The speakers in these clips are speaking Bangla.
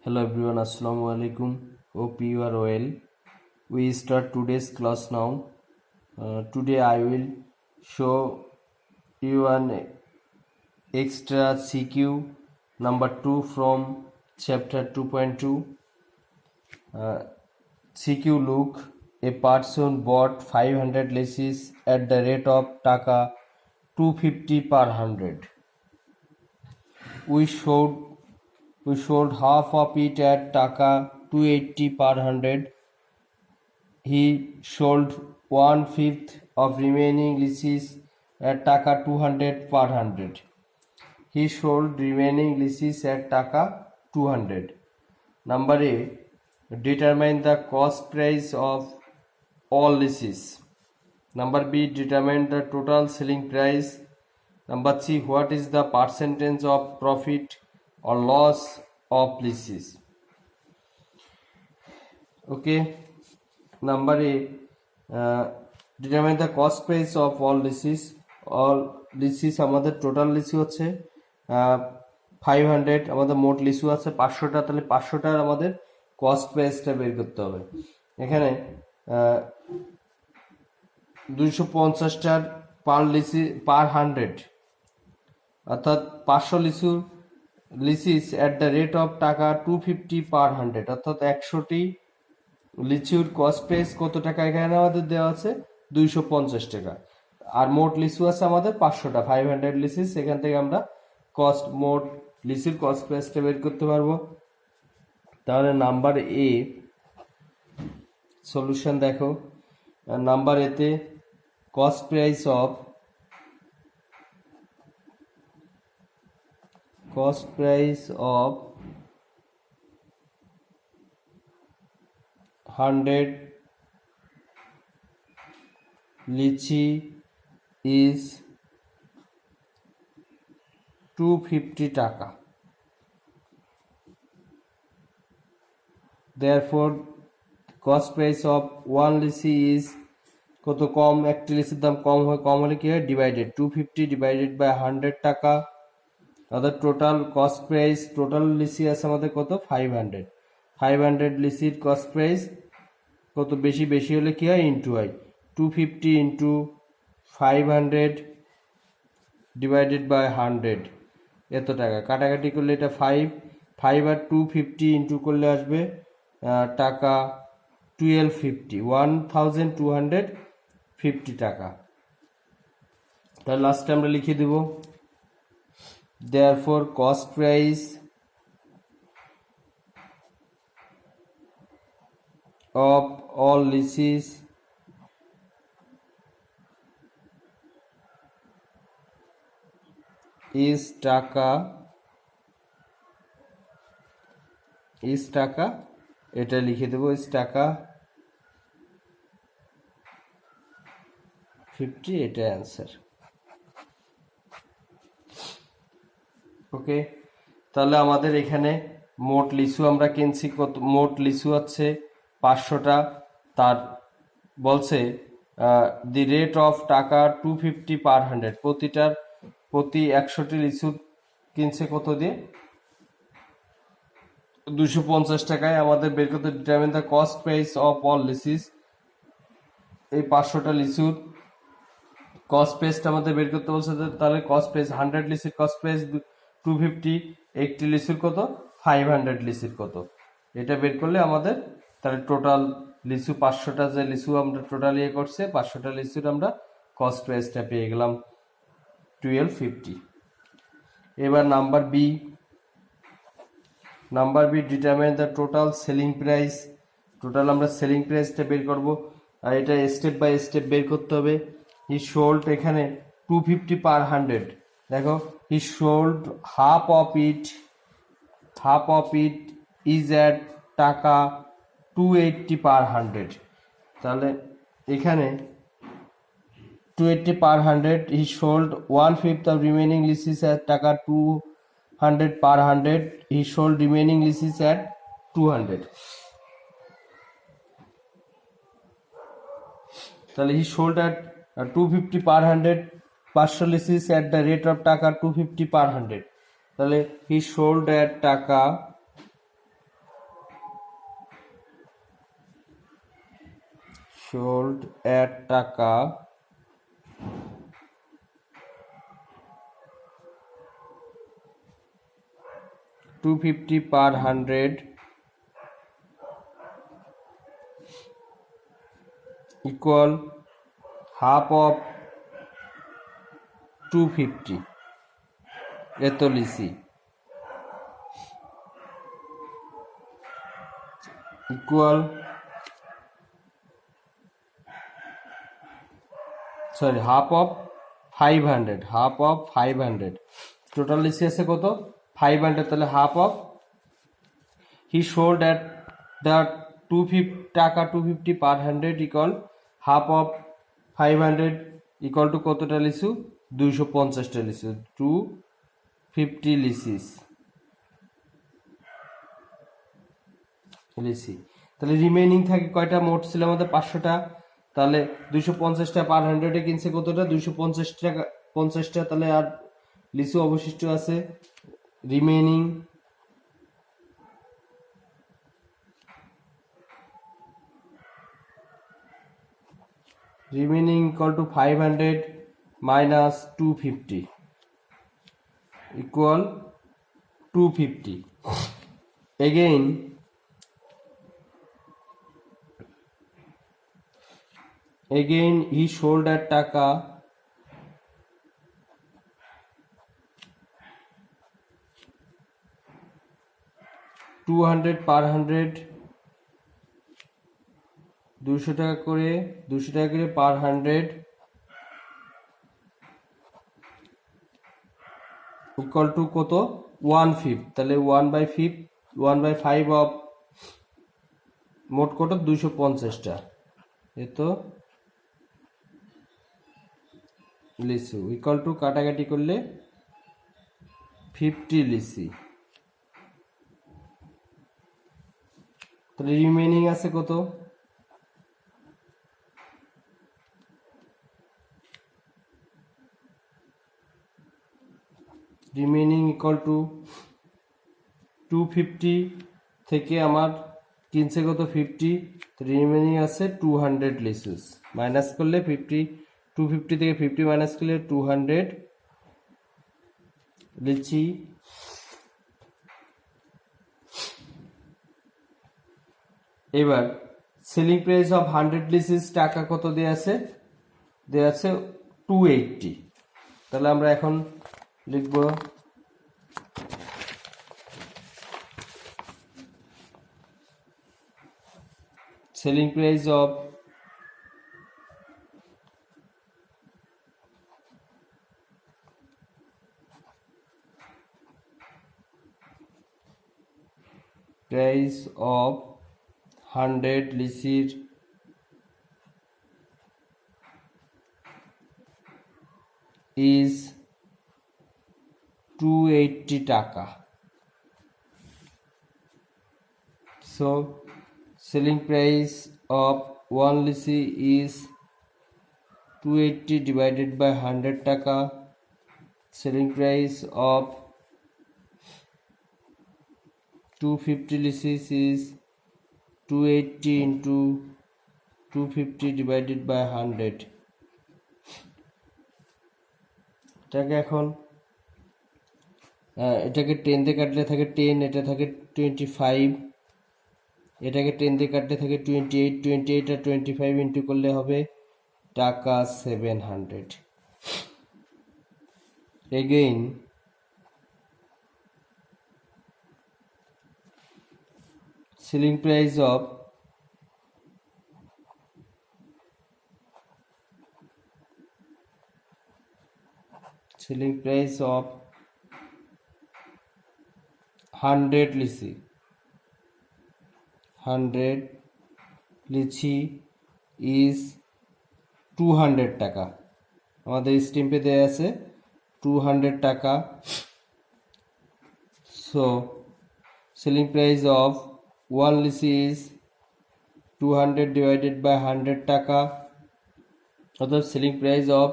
Hello everyone, Assalamu alaikum. Hope you are well. We start today's class now. Today I will show you an extra CQ number 2 from chapter 2.2. CQ look, a person bought 500 laces at the rate of taka 250 per 100. We sold half of it at taka 280 per 100. He sold 1/5 of remaining leases at taka 200 per 100. He sold remaining leases at taka 200. Number A, determine the cost price of all leases. Number B, determine the total selling price. Number C, what is the percentage of profit or loss of leases? Okay. Number A, determine the cost price of all leases. All leases আমাদের টোটাল লিসু হচ্ছে 500, আমাদের মোট লিসু আছে 500টা, তাহলে 500টার আমাদের কস্ট প্রাইসটা বের করতে হবে। এখানে 250টার পার লিসি পার 100, অর্থাৎ 500 litchis at the rate of টাকা 250 পার 100, অর্থাৎ 100টি লিচুর কস্ট প্রাইস কত টাকা এখানে আমাদের দেওয়া আছে 250 টাকা। আর মোট লিচু আছে আমাদের 500টা, 500 লিচিস। সেখান থেকে আমরা মোট লিচুর কস্ট প্রাইসটা বের করতে পারবো। তাহলে নাম্বার এ সলিউশন দেখো। নাম্বার এতে cost price of 100 lychee is 250 টাকা। Therefore cost price of 1 lychee is কত কম, একটি লিচির দাম কম হলে কি হয়, ডিভাইডেড 250 ডিভাইডেড বাই 100 টাকা। অর্থাৎ টোটাল কস্ট প্রাইস, টোটাল লিচি আছে আমাদের কত 500 লিচির কস্ট প্রাইস কত, বেশি হলে কি হয় ইন্টু হয় 250 ইন্টু 500 ডিভাইডেড বাই 100, এত টাকা। কাটাকাটি করলে এটা 5 আর 250 ইন্টু করলে আসবে টাকা 1250 টাকা। তাহলে লাস্টে আমরা লিখে দেব therefore cost price of all leases is টাকা এটা লিখে দেবো is টাকা 50, এটা অ্যান্সার। ওকে, তাহলে আমাদের এখানে মোট লিচু আমরা কিনছি কত, মোট লিচু হচ্ছে 500টা। তার বলছে দি রেট অফ টাকা 250 পার 100, প্রতি 100টি লিচু কিনছে কত দিয়ে 250 টাকায়। আমাদের বের করতে determine the cost price of all litchis. এই 500টা লিচুর কস্ট প্রাইসটা আমাদের বের করতে বলছে। তাহলে কস্ট প্রাইস 100 লিচির কস্ট প্রাইস 250, একটি লিচুর কত 500 লিচির কত, এটা বের করলে আমাদের তাহলে টোটাল লিচু 500টা যে লিচু আমরা টোটাল করছে 500টা লিচুর আমরা কস্ট প্রাইসটা পেয়ে গেলাম 1250। এবার number B determine the total selling price. Total আমরা সেলিং প্রাইসটা বের করব, আর এটা স্টেপ বাই স্টেপ বের করতে হবে। হি সোল্ড এখানে 250 পার 100, দেখো he sold half of it is at টাকা 280 পার 100। তাহলে এখানে 280 per 100, he sold 1/5 of remaining litchis at টাকা 200 per 100, he sold remaining litchis at 200। তাহলে he sold at 250 per 100 500 litchis at the rate of টাকা 250 পার 100। তাহলে হি সোল্ড অ্যাট টাকা sold at টাকা 250 per 100 equal half of 250 এত লিসি equal half of 500 টোটাল লিসি আছে কত 500 তাহলে half of he sold at the 250 টাকা 250 per 100 equal half of 500 equal to কতটা লিসু 250 টা লিসু 250 লিসি তাহলে রিমেইনিং থাকে কয়টা মোট ছিল আমাদের 500টা তাহলে 250টা পার 100 এ কিনছে কতটা 250 টাকা 50টা তাহলে আর লিসু অবশিষ্ট আছে remaining equal to 500 minus 250 equal 250 again he sold at টাকা 200 per 100 200 টাকা করে পার 100 ইকুয়াল টু কত 1/5 তাহলে 1/5 অফ মোট কত 250টা এত লিসু ইকুয়াল টু কাটাকাটি করলে 50 লিসি তাহলে রিমেইনিং আছে কত রিমেইনিং ইকুয়াল টু 250 থেকে আমার কিনছে কত 50 রিমেইনিং আছে 200 লিসুস মাইনাস করলে 250 থেকে 50 মাইনাস করলে 200 লিচি এবার সেলিং প্রাইস অফ 100 লিসিস টাকা কত দেয়া আছে 280 তাহলে আমরা এখন লিখব selling price of price of 100 লিসির is 280 টাকা so selling price of 1 lisi is 280 divided by 100 টাকা selling price of 250 lisis is 280 into 250 divided by 100 এটাকে এখন এটাকে 10 দিয়ে কাটলে থাকে 10 এটা থাকে 25 এটাকে 10 দিয়ে কাটলে থাকে 28 আর 25 ইনটু করলে হবে টাকা 700 again selling price of selling price of 100 lychee 100 lychee is 200 টাকা আমাদের স্ট্যাম্পে দেয়া আছে 200 টাকা so selling price of 1 lychee is 200 divided by 100 টাকা অর্থাৎ selling price of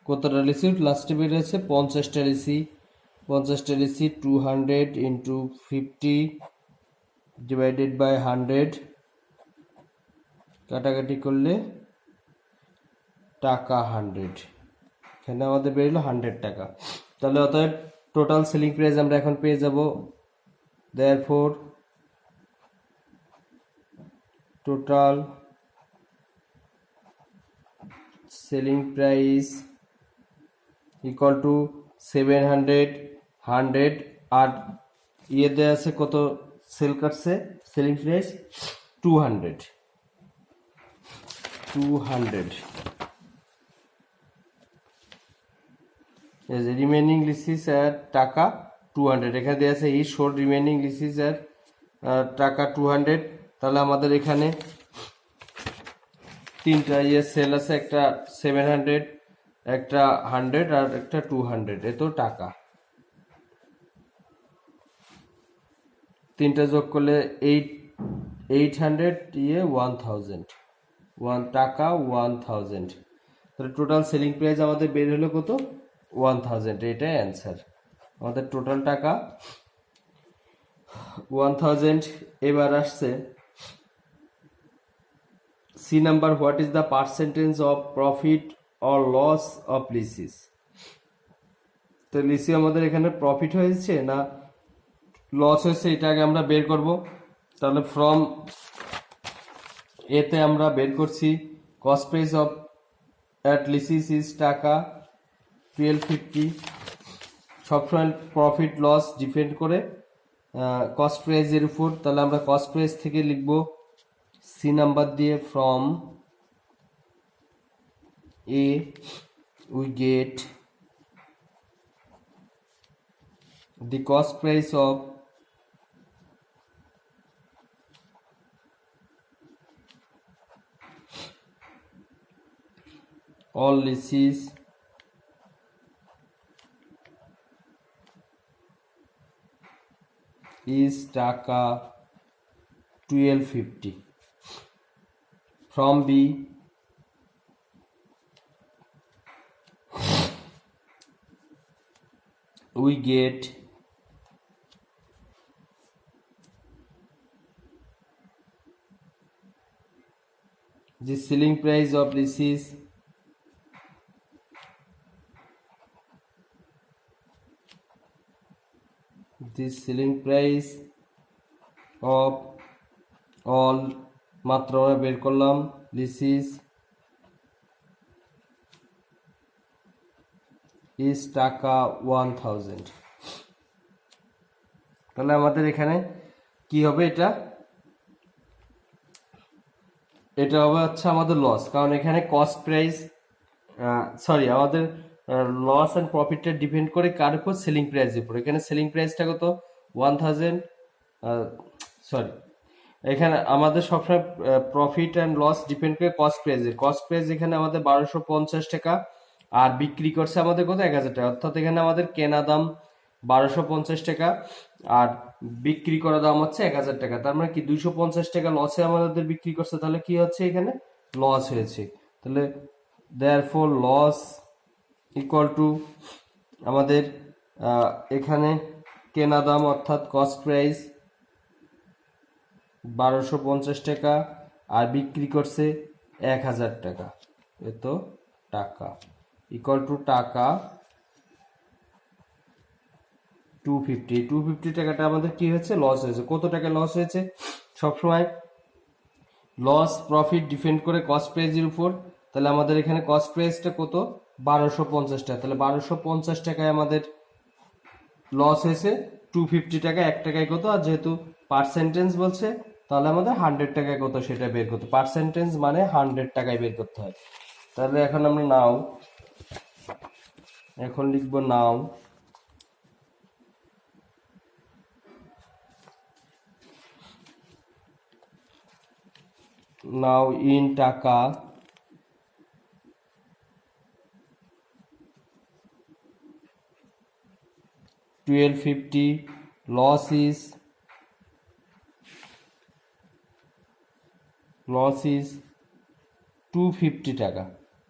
কতটা লিচি লাস্টে বের হয়েছে 50টা লিচি 50টা লিচি 200 into 50 divided by 100 কাটাকাটি করলে টাকা 100, এখানে আমাদের বেরোলো 100 টাকা। তাহলে অতএব টোটাল সেলিং প্রাইস আমরা এখন পেয়ে যাব, therefore total selling price equal to 700, 100 আর ইয়েতে আছে কত সেল কাটছে, সেলিং প্রাইস 200। রিমেনিং লিসিস এর টাকা 200, এখানে দেওয়া আছে ই শোড রিমেনিং লিসিস এর টাকা 200। তাহলে আমাদের এখানে তিনটা সেল আছে, একটা 700, একটা 100 আর একটা 200, এত টাকা। তিনটা যোগ করলে 800 1000, টাকা 1000। তাহলে টোটাল সেলিং প্রাইস আমাদের বের হলো কত, 1000। এটাই অ্যান্সার। আমাদের টোটাল টাকা 1000। এবার আসছে C number, what is the percentage of profit or loss of লিসিস। তো লিসি আমাদের এখানে প্রফিট হয়েছে না লস হয়েছে, এটা আগে আমরা বের করব। তাহলে ফ্রম এতে আমরা বের করছি cost price of at লিসিস is টাকা 1250। সবসময় প্রফিট লস ডিপেন্ড করে কস্ট প্রাইসের উপর। তাহলে আমরা কস্ট প্রাইস থেকে লিখব সি নাম্বার দিয়ে, from a we get the cost price of all leases is টাকা 1250. From B we get the selling price of leases the selling price of all, মাত্র আমরা বের করলাম leases is টাকা 1000। তাহলে আমাদের এখানে কি হবে, এটা হবে হচ্ছে আমাদের লস, কারণ এখানে কস্ট প্রাইস আমাদের লস এন্ড প্রফিটটা ডিপেন্ড করে কার উপর, সেলিং প্রাইসের উপর। এখানে সেলিং প্রাইসটা কত 1000, এখানে আমাদের সবসময় প্রফিট অ্যান্ড লস ডিপেন্ড করে কস্ট প্রাইসের। কস্ট প্রাইস এখানে আমাদের 1250 টাকা আর বিক্রি করছে আমাদের কত 1000 টাকা, অর্থাৎ এখানে আমাদের কেনা দাম 1250 টাকা আর বিক্রি করা দাম হচ্ছে 1000 টাকা। তার মানে কি 250 টাকা লসে আমাদের বিক্রি করছে, তাহলে কি হচ্ছে এখানে লস হয়েছে। তাহলে দেয়ারফর লস ইকুয়াল টু আমাদের এখানে কেনা দাম অর্থাৎ কস্ট প্রাইস 1250 টাকা আর বিক্রি করছে 1000 টাকা, এত টাকা ইকুয়াল টু টাকা 250 টাকাটা আমাদের কি হয়েছে, লস হয়েছে। কত টাকা লস হয়েছে, সবসময় লস প্রফিট ডিপেন্ড করে কস্ট প্রাইসের উপর। তাহলে আমাদের এখানে কস্ট প্রাইসটা কত 1250 টাকা, তাহলে 1250 টাকায় আমাদের লস হয়েছে 250 টাকা, 1 টাকায় কত, আর যেহেতু পার্সেন্টেজ বলছে তাহলে আমাদের 100 টাকায় কত সেটা বের করতে, পার্সেন্টেজ মানে 100 টাকায় বের করতে হয়। তাহলে এখন আমরা এখন লিখবো নাও ইন টাকা 1250, loss is 250 টাকা,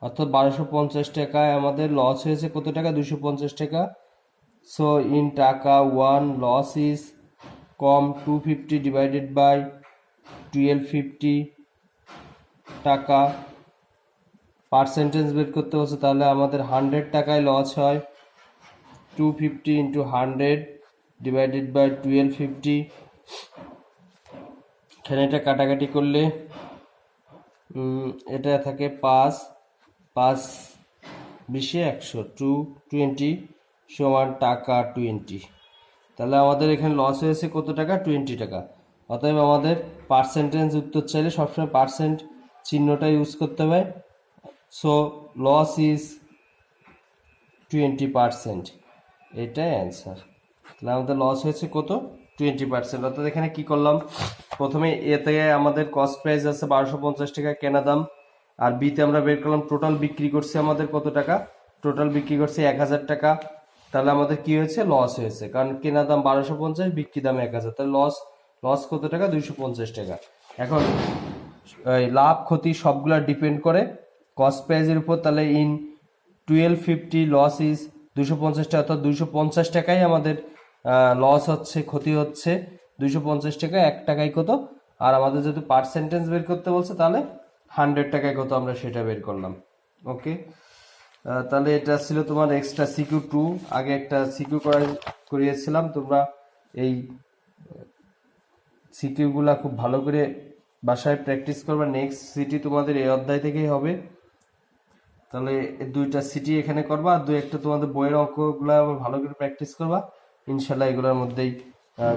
অর্থাৎ 1250 টাকায় আমাদের লস হয়েছে কত টাকা, 250 টাকা। সো ইন টাকা 1 লস ইজ কম 250 ডিভাইডেড বাই 1250 টাকা পার্সেন্টেজ বের করতে বলছে, তাহলে আমাদের 100 টাকায় লস হয় 250 ইন্টু 100 ডিভাইডেড বাই 1250। এখানে এটা কাটাকাটি করলে এটা থাকে 5 5 20 100 220 সমান টাকা 20। তাহলে আমাদের এখানে লস হয়েছে কত টাকা? 20 টাকা। অতএব আমাদের পার্সেন্টেজ উত্তর চাইলে সবসময় পার্সেন্ট চিহ্নটা ইউজ করতে হবে। সো লস ইজ 20%, এটাই অ্যান্সার। তাহলে আমাদের লস হয়েছে কত? 20%। অর্থাৎ এখানে কি করলাম, প্রথমে এতে আমাদের কস্ট প্রাইস আছে 1250 টাকা কেনা দাম, আর বিতে আমরা বের করলাম টোটাল বিক্রি করছে আমাদের কত টাকা, টোটাল বিক্রি করছে 1000 টাকা। তাহলে আমাদের কি হয়েছে? লস হয়েছে, কারণ কেনা দাম 1250, বিক্রি দাম 1000, তাহলে লস কত টাকা? 250 টাকা। এখন লাভ ক্ষতি সবগুলা ডিপেন্ড করে কস্ট প্রাইসের উপর। তাহলে ইন 1250 লস ইজ 250 টাকা, অর্থাৎ 250 টাকাই আমাদের লস হচ্ছে, ক্ষতি হচ্ছে 250 টাকা। 1 টাকায় কত, আর আমাদের যদি পার্সেন্টেজ বের করতে বলছে তাহলে 100 টাকায় কত, আমরা সেটা বের করলাম। ওকে, তাহলে এটা ছিল তোমার এক্সট্রা সিকিউ 2। আগে একটা সিকিউ করিয়েছিলাম, তোমরা এই সিকিউগুলা খুব ভালো করে বাসায় প্র্যাকটিস করবা। নেক্সট সিটি তোমাদের এই অধ্যায় থেকেই হবে। তাহলে 2টা সিটি এখানে করবা, আর 2-1টা তোমাদের বইয়ের অঙ্কগুলো ভালো করে প্র্যাকটিস করবা। ইনশাল্লাহ এগুলোর মধ্যেই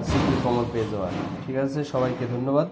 সিকিউ কমন পেয়ে যাওয়া। ঠিক আছে, সবাইকে ধন্যবাদ।